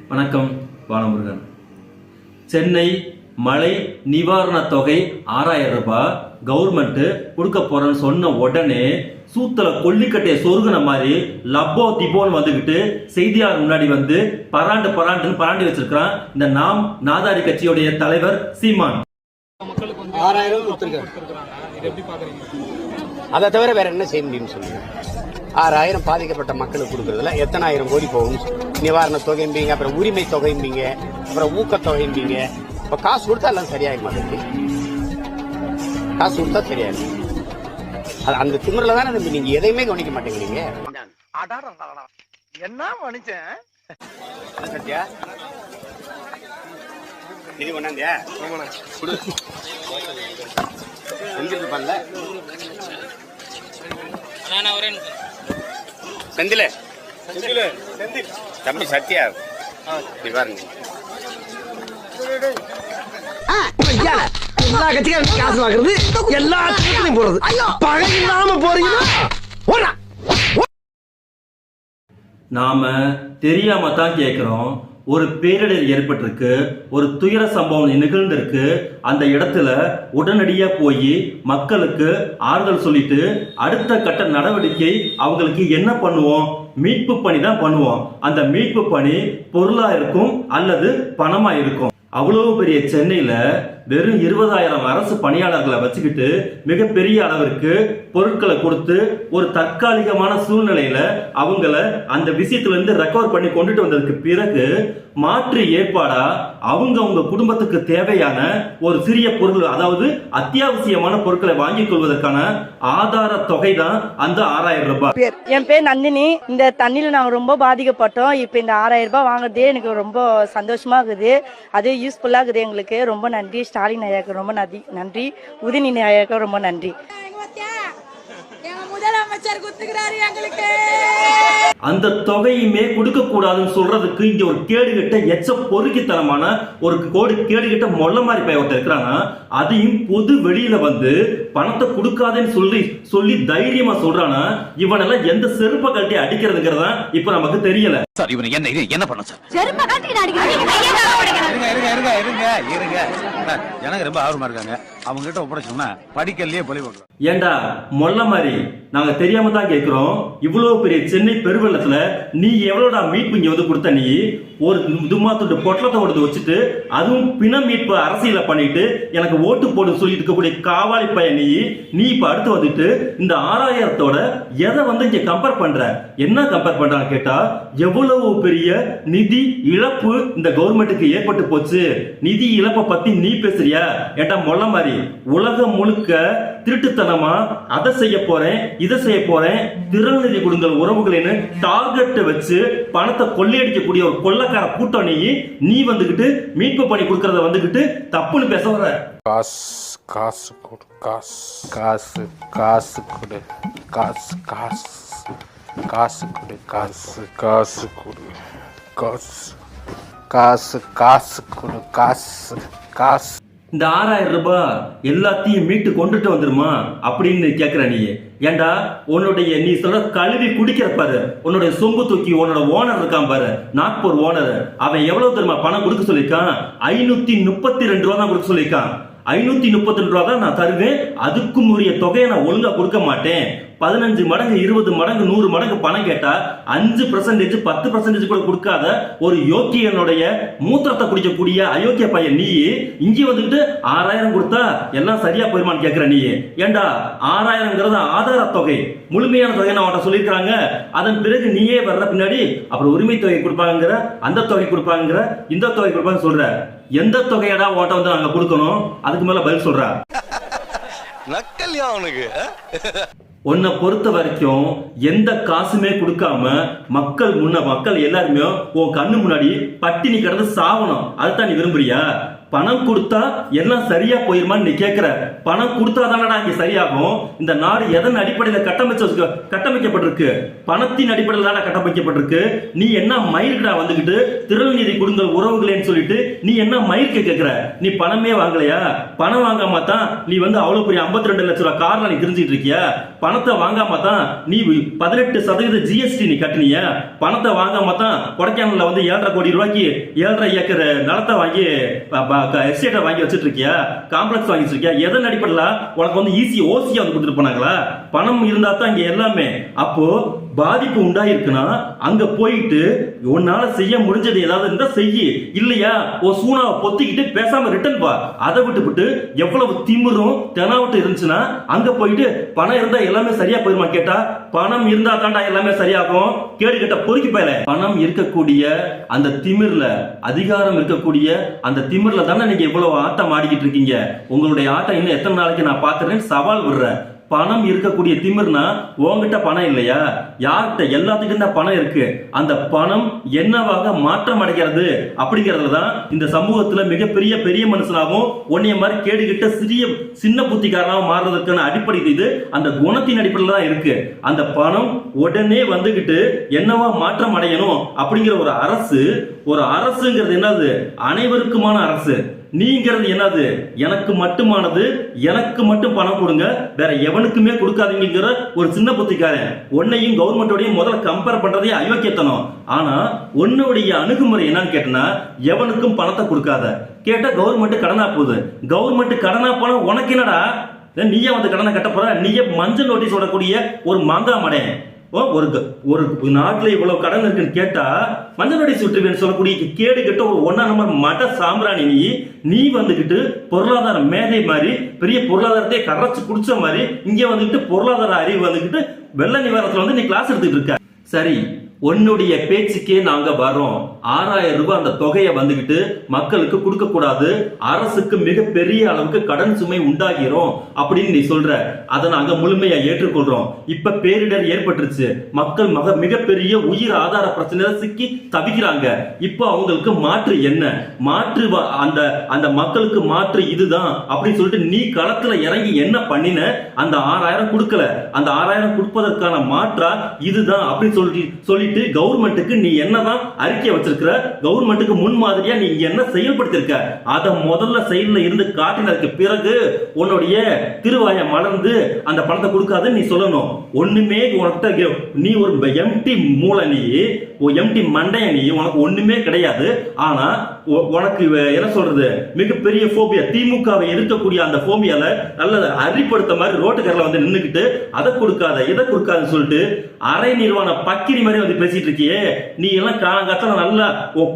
வணக்கம் பாலமுருகன். சென்னை மழை நிவாரண தொகை 6000 ரூபாய் கவர்மெண்ட் கொடுக்க போறேன்னு சொன்ன உடனே சூத்தல கொல்லிக்கட்டையை சொருகுன மாதிரி லப்போ திப்போன்னு வந்துகிட்டு செய்தியாளர் முன்னாடி வந்து பராண்டு வச்சிருக்கான் இந்த நாம் நாதாரி கட்சியுடைய தலைவர் சீமான். 6000 அதை தவிர வேற என்ன செய்ய முடியும்னு சொல்லுங்க. 6000 பாதிக்கப்பட்ட மக்களுக்கு கொடுக்கறதுல எத்தனை ஆயிரம் கோடி போகும்? நிவாரண தொகைம்பீங்க, அப்புறம் உரிமை தொகைம்பீங்க, அப்புறம் ஊக்கத்தொகைம்பீங்க. இப்ப காசு கொடுத்தா எல்லாம் சரியாயிரும். மாதிரி காசு கொடுத்தா சரியாயிரும். அந்த திமிரில தானே நீங்க எதையுமே கவனிக்க மாட்டேங்கிறீங்க. என்ன மனுஷன் இது ஒண்ணாந்தியா செஞ்சிட்டு பண்ணல செந்தில தம்பி சத்யா பாருங்க. எல்லா கட்சியும் காசு வாங்குறது, எல்லா கட்சியும் போறது, பகை இல்லாம போறீங்கன்னா நாம தெரியாம தான் கேட்கிறோம். ஒரு பேரிடர் ஏற்பட்டிருக்கு, ஒரு துயர சம்பவம் நிகழ்ந்திருக்கு. அந்த இடத்துல உடனடியா போய் மக்களுக்கு ஆறுதல் சொல்லிட்டு அடுத்த கட்ட நடவடிக்கை அவங்களுக்கு என்ன பண்ணுவோம்? மீட்பு பணி தான் பண்ணுவோம். அந்த மீட்பு பணி பொருளா இருக்கும் அல்லது பணமா இருக்கும். அவ்வளவு பெரிய சென்னையில வெறும் 20000 அரசு பணியாளர்களை வச்சுக்கிட்டு மிகப்பெரிய அளவிற்கு பொருட்களை கொடுத்து ஒரு தற்காலிகமான சூழ்நிலையில அவங்கள அந்த விஷயத்துல இருந்து ரெக்கவர் பண்ணி கொண்டுட்டு வந்ததுக்கு பிறகு மாற்று ஏற்பாடா அவங்க குடும்பத்துக்கு தேவையான ஒரு சிறிய பொருள், அதாவது அத்தியாவசியமான பொருட்களை வாங்கிக் கொள்வதற்கான ஆதார தொகை தான் அந்த 6000 ரூபாய். என் பேர் நந்தினி. இந்த தண்ணியில நாங்க ரொம்ப பாதிக்கப்பட்டோம். இப்ப இந்த 6000 ரூபாய் வாங்குறதே எனக்கு ரொம்ப சந்தோஷமா இருக்குது. அது யூஸ்ஃபுல்லா இருக்குது எங்களுக்கு. ரொம்ப நன்றி ஸ்டாலின் ஐயாக்கு, ரொம்ப நன்றி உதயநிதி ஐயாக்கு ரொம்ப நன்றி. முதலமைச்சர் குத்துக்கிறாரு எங்களுக்கு. அந்த தொகையுமே கொடுக்க கூடாதுன்னு சொல்றதுக்கு இங்க ஒரு கேடுகட்ட எச்ச பொறுக்கித்தனமான ஒரு கேடுகட்ட மொல்ல மாதிரி பைய ஒருத்தர் இருக்கிறாங்க. அதையும் பொது வெளியில வந்து பணத்தை கொடுக்காதேன்னு சொல்லி தைரியமா சொல்றானா, இவனெல்லாம் எந்த செருப்ப கட்டி அடிக்கிறதுங்கிறதா இப்ப நமக்கு தெரியல. சார் இவன் என்ன பண்ண சார்? செருப்ப கட்டி அடிக்கிறாங்க. இருங்க எனக்கு ரொம்ப ஆர்வமா இருக்காங்க. அவங்க கிட்ட ஒப்படைச்சோம்னா படிக்கலையே பழி போடுறோம். ஏண்டா மொல்ல மாதிரி நாங்க தெரியாம தான் கேட்கிறோம். இவ்வளவு பெரிய சென்னை பெருவெள்ளத்துல நீ எவ்வளவுடா மீட்பு இங்க வந்து கொடுத்த? நீ ஒரு தும்மாத்துட்டு பொட்டலத்தை கொடுத்து வச்சுட்டு அதுவும் பிண மீட்பு அரசியல பண்ணிட்டு எனக்கு ஓட்டு போடு சொல்லிட்டு இருக்கக்கூடிய காவாலி பையன் நீ இப்ப அடுத்து வந்துட்டு இந்த 6000தோட எதை வந்து இங்க கம்பேர் பண்ற? என்ன கம்பேர் பண்றான்னு கேட்டா, எவ்வளவு பெரிய நிதி இழப்பு இந்த கவர்மெண்ட்டுக்கு ஏற்பட்டு போச்சு. நிதி இழப்பை பத்தி நீ பேசுறியா? ஏட்டா மொல்ல மாதிரி உலகம் முழுக்க திருட்டுத்தனமா அதை செய்ய போறேன் இதை செய்ய போறேன் திறநிதி கொடுங்கள் உறவுகளின்னு டார்கெட் வச்சு பணத்தை கொள்ளையடிக்கக்கூடிய ஒரு கொள்ளக்கார கூட்டம் நீ வந்துகிட்டு மீட்பு பணி கொடுக்கறத வந்துகிட்டு தப்புன்னு பேச வர. காசு கொடு, காசு காசு கொடு, காசு காசு கொடு, காசு கொடு, காசு கொடு, காசு. இந்த 6000 ரூபாய் எல்லாத்தையும் மீட்டு கொண்டுட்டு வந்துருமா அப்படின்னு கேக்குற நீ. ஏண்டா நீ சொல்ற கழுவி குடிக்கிற பாரு, உன்னுடைய சொம்பு தூக்கி உன்னோட ஓனர் இருக்கான் பாரு, நாக்பூர் ஓனர், அவன் எவ்வளவு தெரியுமா பணம் கொடுக்க சொல்லியிருக்கான்? 532 ரூபா தான் கொடுக்க சொல்லியிருக்கான். 532 ரூபா தான் நான் தருவேன், அதுக்கும் உரிய தொகையை நான் ஒழுங்கா கொடுக்க மாட்டேன். 15 மடங்கு 20 மடங்கு 100 மடங்கு பணம் கேட்டா 5% 10% கூட கொடுக்காத ஒரு யோக்கியனுடைய மூத்திரத்தை குடிக்கக்கூடிய அயோக்கிய பையன் நீ இங்க வந்துட்டு 6000 கொடுத்தா எல்லாம் சரியா போயிருமான்னு கேக்குற நீ. ஏண்டா 6000ங்கிறது ஆதார தொகை, முழுமையான தொகை நான் சொல்லியிருக்காங்க. அதன் பிறகு நீயே வர்ற பின்னாடி அப்புறம் உரிமை தொகை கொடுப்பாங்கிற, அந்த தொகை கொடுப்பாங்கிற, இந்த தொகை கொடுப்பாங்க சொல்ற. எந்த தொகையடா ஓட்ட வந்து நாங்க கொடுக்கணும்? அதுக்கு மேல பதில் சொல்ற. நக்கல்யா அவனுக்கு. உன்னை பொறுத்த வரைக்கும் எந்த காசுமே கொடுக்காம மக்கள் எல்லாருமே உன் கண்ணு முன்னாடி பட்டினி கிடந்து சாவணும், அதுதான் நீ விரும்புறியா? பணம் கொடுத்தா எல்லாம் சரியா போயிருமான்னு நீ கேட்கிற. பணம் கொடுத்தா தானடா இங்க சரியாகும். இந்த நாடு எதன் அடிப்படையில் கட்டமைக்கப்பட்டிருக்கு? பணத்தின் அடிப்படையில் தானே கட்டமைக்கப்பட்டிருக்கு. நீ என்ன மயிர்கடா வந்துகிட்டு திரள் நிதி கொடுங்கள் உறவுகளேன்னு சொல்லிட்டு நீ என்ன மயிர்க்க கேட்கிற? நீ பணமே வாங்கலையா? பணம் வாங்காம தான் நீ அவ்வளவு பெரிய 52 லட்சம் ரூபாய் கார்ல நீ தெரிஞ்சிட்டு இருக்கியா? பணத்தை வாங்காம தான் நீ 18% ஜிஎஸ்டி நீ கட்டினியா? பணத்தை வாங்காம தான் கொடைக்கானல்ல 7.5 கோடி ரூபாய்க்கு 7.5 ஏக்கர் நிலத்தை வாங்கி எஸ்டேட்டை வாங்கி வச்சுட்டு இருக்கியா? காம்ப்ளெக்ஸ் வாங்கி வச்சிருக்கியா? எதன் அடிப்படையில் உனக்கு ஈஸி ஓசியா கொடுத்துட்டு போனாங்களா? பணம் இருந்தா தான் இங்க எல்லாமே. அப்போ பாதிப்பு உண்டாயிருக்குன்னா அங்க போயிட்டு உன்னால செய்ய முடிஞ்சது ஏதாவது இருந்தா செய்ய, இல்லையா ஒரு சூனாவை பொத்திக்கிட்டு பேசாம ரிட்டர்ன் பா. அதை விட்டு எவ்வளவு திமிரும் தெனாவட்டு இருந்துச்சுன்னா அங்க போயிட்டு பணம் இருந்தா எல்லாமே சரியா போயிருமா கேட்டா, பணம் இருந்தா தாண்டா எல்லாமே சரியாகும். கேடு கட்ட பொறுக்கி போயல. பணம் இருக்கக்கூடிய அந்த திமிர்ல, அதிகாரம் இருக்கக்கூடிய அந்த திமிர்ல தானே நீங்க இவ்வளவு ஆட்டம் ஆடிக்கிட்டு இருக்கீங்க. உங்களுடைய ஆட்டம் இன்னும் எத்தனை நாளைக்கு நான் பாத்துறேன்னு சவால் விடுறேன். பணம் இருக்கக்கூடிய திமிர்னா உங்ககிட்ட பணம் இல்லையா? யார்கிட்ட? எல்லாத்துக்கும் தான் பணம் இருக்கு. அந்த பணம் என்னவாக மாற்றம் அடைகிறது அப்படிங்கறதுல தான் இந்த சமூகத்துல மிகப்பெரிய மனுஷனாகவும் உன்னைய மாதிரி கேடுகிட்ட சின்ன புத்திக்காரனாகவும் மாறுறதுக்கான அடிப்படை இது அந்த குணத்தின் அடிப்படையில் தான் இருக்கு. அந்த பணம் உடனே வந்துகிட்டு என்னவா மாற்றம் அடையணும் அப்படிங்கிற ஒரு அரசுங்கிறது என்னது? அனைவருக்குமான அரசு. நீங்கிறது என்னது? எனக்கு மட்டுமானது, எனக்கு மட்டும் பணம் கொடுங்க, வேற எவனுக்குமே கொடுக்காதீங்கிற ஒரு சின்ன புத்திக்காரன். உன்னையும் கவர்மெண்டோடையும் முதல்ல கம்பேர் பண்றதே அயோக்கியத்தனம். ஆனா உன்னுடைய அணுகுமுறை என்னன்னு கேட்டனா, எவனுக்கும் பணத்தை கொடுக்காத. கேட்டா கவர்மெண்ட் கடனா போகுது. கவர்மெண்ட் கடனா போனா உனக்கு என்னடா? நீயே கடனை கட்ட போற? நீயே மஞ்சள் நோட்டீஸ் விடக்கூடிய ஒரு மாங்கா மடை. ஒரு நாட்டுல இவ்வளவு கடன் இருக்குன்னு கேட்டா மஞ்சள் நோட்டீஸ் விட்டுருவேன்னு சொல்லக்கூடிய கேடு கட்ட ஒரு 1ஆம் நம்பர் மட சாம்பிராணி. நீ வந்துகிட்டு பொருளாதார மேதை மாதிரி பெரிய பொருளாதாரத்தை கரைச்சு குடிச்ச மாதிரி இங்க பொருளாதார அறிவு வெள்ள நிவாரணத்துல நீ கிளாஸ் எடுத்துட்டு இருக்க. சரி, உன்னுடைய பேச்சுக்கே நாங்க வரோம். 6000 ரூபாய் அந்த தொகையை மக்களுக்கு கொடுக்க கூடாது, அரசுக்கு மிகப்பெரிய அளவுக்கு கடன் சுமை உண்டாகிறோம் அப்படின்னு நீ சொல்ற. அதை நாங்க முழுமையா ஏற்றுக்கொள்றோம். இப்ப பேரிடர் ஏற்பட்டுருச்சு, மக்கள் மிகப்பெரிய உயிர் ஆதார பிரச்சனை சிக்கி தவிக்கிறாங்க. இப்ப அவங்களுக்கு மாற்று என்ன? மாற்று அந்த மக்களுக்கு மாற்று இதுதான் அப்படின்னு சொல்லிட்டு நீ களத்துல இறங்கி என்ன பண்ணின? அந்த 6000 கொடுக்கல. அந்த 6000 கொடுப்பதற்கான மாற்றா இதுதான் அப்படின்னு சொல்லிட்டு கவர்மெண்ட்டுக்கு நீ என்னதான் அறிக்கை வச்சிருக்கிற? கவர்மெண்ட்டுக்கு முன்மாதிரியா நீ என்ன செயல்படுத்திருக்க? அத முதல்ல செயல்ல இருந்து காட்டினதுக்கு பிறகு உன்னுடைய திருவாய மலர்ந்து அந்த பணத்தை கொடுக்காது நீ சொல்லணும். ஒண்ணுமே உனக்கு, நீ ஒரு எம்டி மூளை, நீ எம்டி மண்டைய, நீ உனக்கு ஒண்ணுமே கிடையாது. ஆனா உனக்கு என்ன சொல்றது, மிகப்பெரிய போபியா. திமுகவை இருக்கக்கூடிய அந்த போபியால நல்ல அறிப்படுத்த மாதிரி ரோட்டுக்காரில் நின்னுக்கிட்டு அதை கொடுக்காத இதை கொடுக்காதுன்னு சொல்லிட்டு அரை நிர்வாண பக்கிரி மாதிரி பேசிட்டு இருக்கியே. நீ எல்லாம் காலங்காலத்துல நல்லா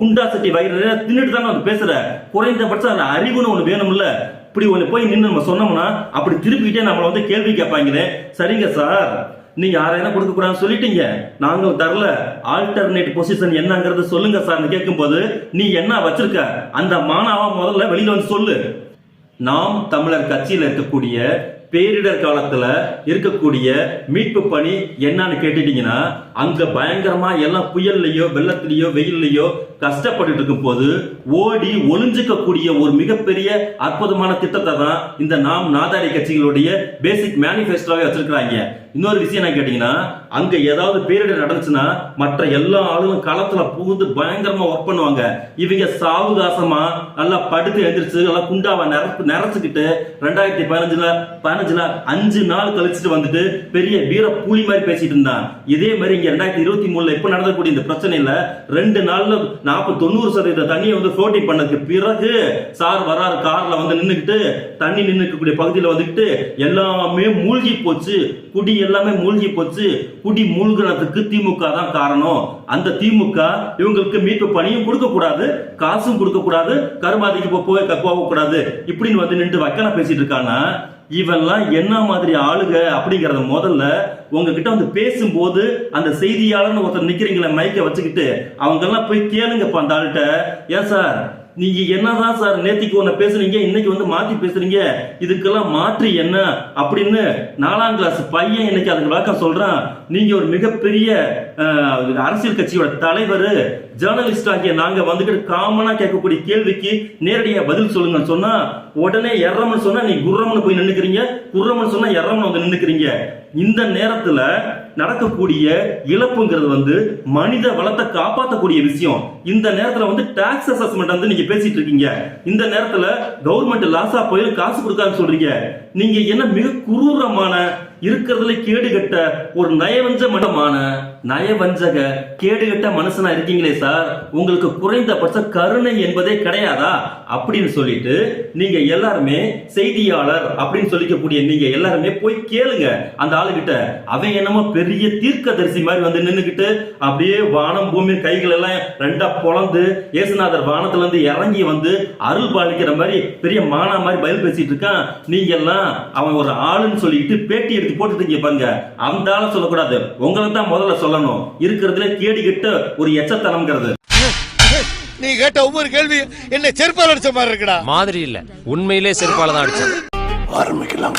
குண்டா சட்டி வயிறு தின்னுட்டு தானே பேசுற. குறைந்தபட்சம் அறிவுன்னு ஒண்ணு வேணும்ல. இப்படி ஒண்ணு போய் நின்று நம்ம சொன்னோம்னா அப்படி திருப்பிக்கிட்டே நம்மள கேள்வி கேட்பாங்க. சரிங்க சார், நீங்க 6000 கொடுக்க கூடாதுன்னு சொல்லிட்டீங்க, நாங்க தரல, ஆல்டர்னேட் பொசிஷன் என்னங்கிறது சொல்லுங்க சார் கேட்கும் போது நீ என்ன வச்சிருக்க? அந்த மானாவா முதல்ல வெளியில சொல்லு. நாம் தமிழர் கட்சியில் இருக்கக்கூடிய பேரிடர் காலத்துல இருக்கக்கூடிய மீட்பு பணி என்னன்னு கேட்டுட்டீங்கன்னா, அங்க பயங்கரமா எல்லாம் புயல்லையோ வெள்ளத்திலேயோ வெயில்லையோ கஷ்டப்பட்டு இருக்கும் போது ஓடி ஒளிஞ்சிக்கக்கூடிய ஒரு மிகப்பெரிய அற்புதமான திட்டத்தை தான் இந்த நாம் நாதாரி கட்சிகளுடைய பேசிக் மேனிஃபெஸ்டோவே வச்சிருக்கிறாங்க. இன்னொரு விஷயம் என்ன கேட்டீங்கன்னா, அங்க ஏதாவது பேரிடர் நடந்துச்சுன்னா மற்ற எல்லா ஆளுங்களும் களத்துல புகுந்து பயங்கரமா ஒர்க் பண்ணுவாங்க. இவங்க சாவுகாசமா நல்லா படுத்து எழுந்திரிச்சு நல்லா குண்டாவை நிறைச்சுக்கிட்டு 2015ல 5 நாள் கழிச்சுட்டு பெரிய வீர புலி மாதிரி பேசிட்டு இருந்தான். இதே மாதிரி இங்க 2023ல இப்ப நடக்கக்கூடிய இந்த பிரச்சனையில 2 நாள்ல 90% தண்ணியை ஃப்ளோட்டிங் பண்ணதுக்கு பிறகு சார் வராரு கார்ல நின்னுக்கிட்டு தண்ணி நின்னுக்கூடிய பகுதியில எல்லாமே மூழ்கி போச்சு. குடி எல்லாமே மூழ்கி போச்சு. குடி மூழ்கினதுக்கு திமுக தான் காரணம். அந்த திமுக இவங்களுக்கு மீட்பு பணியும் கொடுக்க கூடாது, காசும் கொடுக்க கூடாது, கருமாதிக்கு போக கூடாது இப்படின்னு நின்று வக்கன பேசிட்டு இருக்காங்க. இவெல்லாம் என்ன மாதிரி ஆளுக அப்படிங்கறத முதல்ல உங்ககிட்ட பேசும்போது அந்த செய்தியாளர்னு ஒருத்தர் நிக்கிறீங்களா மைக்க வச்சுக்கிட்டு, அவங்க எல்லாம் போய் கேளுங்கப்பா அந்த ஆள்கிட்ட. ஏன் சார் நீங்க என்னதான் சார் நேத்திக்கு ஒண்ணு பேசுறீங்க, இன்னைக்கு வந்து மாத்தி பேசுறீங்க, இதுக்கெல்லாம் மாற்று என்ன அப்படின்னு 4ஆம் கிளாஸ் பையன் இன்னைக்கு அதுக்கு விளக்கம் சொல்றான். நீங்க ஒரு மிகப்பெரிய அரசியல் கட்சியோட தலைவர், ஜேர்னலிஸ்ட் ஆகிய நாங்க வந்துட்டு காமனா கேட்கக்கூடிய கேள்விக்கு நேரடியா பதில் சொல்லுங்கன்னு சொன்னா உடனே எர்ரம்னு சொன்னா நீ குர்ரம்னு போய் நின்னுக்கிறீங்க, குர்ரம்னு சொன்னா எர்ரம்னு வந்து நின்னுக்கிறீங்க. இந்த நேரத்துல நடக்கக்கூடிய இழப்புங்கிறது வந்து மனித வளத்தை காப்பாற்றக்கூடிய விஷயம். இந்த நேரத்துல வந்து டாக்ஸ் அசஸ்மெண்ட் வந்து நீங்க பேசிட்டு இருக்கீங்க. இந்த நேரத்துல கவர்மெண்ட் லாஸா போயிடும் காசு கொடுக்கான்னு சொல்றீங்க. நீங்க என்ன மிக குரூரமான இருக்கிறதுல கேடுகட்ட ஒரு நயவஞ்சக கேடுகட்ட மனுஷனா இருக்கீங்களே சார், உங்களுக்கு குறைந்தபட்ச கருணை என்பதே கிடையாதா அப்படின்னு சொல்லிட்டு நீங்க எல்லாருமே செய்தியாளர் அப்படின்னு சொல்லிக்கக்கூடிய நீங்க எல்லாருமே போய் கேளுங்க அந்த ஆளுகிட்ட. அவன் என்னமோ பெரிய தீர்க்கதரிசி மாதிரி வந்து நின்னுக்கிட்டு அப்படியே வானம் பூமி கைகள் எல்லாம் ரெண்டா பொளந்து இயேசுநாதர் வானத்துல இருந்து இறங்கி வந்து அருள் பாலிக்கிற மாதிரி பெரிய மானா மாதிரி பதில் பேசிட்டு இருக்கான். நீங்க எல்லாம் அவன் ஒரு ஆளுன்னு சொல்லிட்டு பேட்டி எடுத்து போட்டுட்டீங்க பாருங்க. அந்த ஆள சொல்லக்கூடாது, உங்களை தான் முதல்ல சொல்லணும். இருக்கிறதுல கேடி கிட்ட ஒரு எச்சத்தனம்ங்கிறது. நீ கேட்ட ஒவ்வொரு கேள்வி என்ன செருப்பால் அடிச்ச மாதிரி இருக்குடா. மாதிரி இல்ல, உண்மையிலே செருப்பால தான் அடிச்சது. ஆரம்பிக்கலாம்.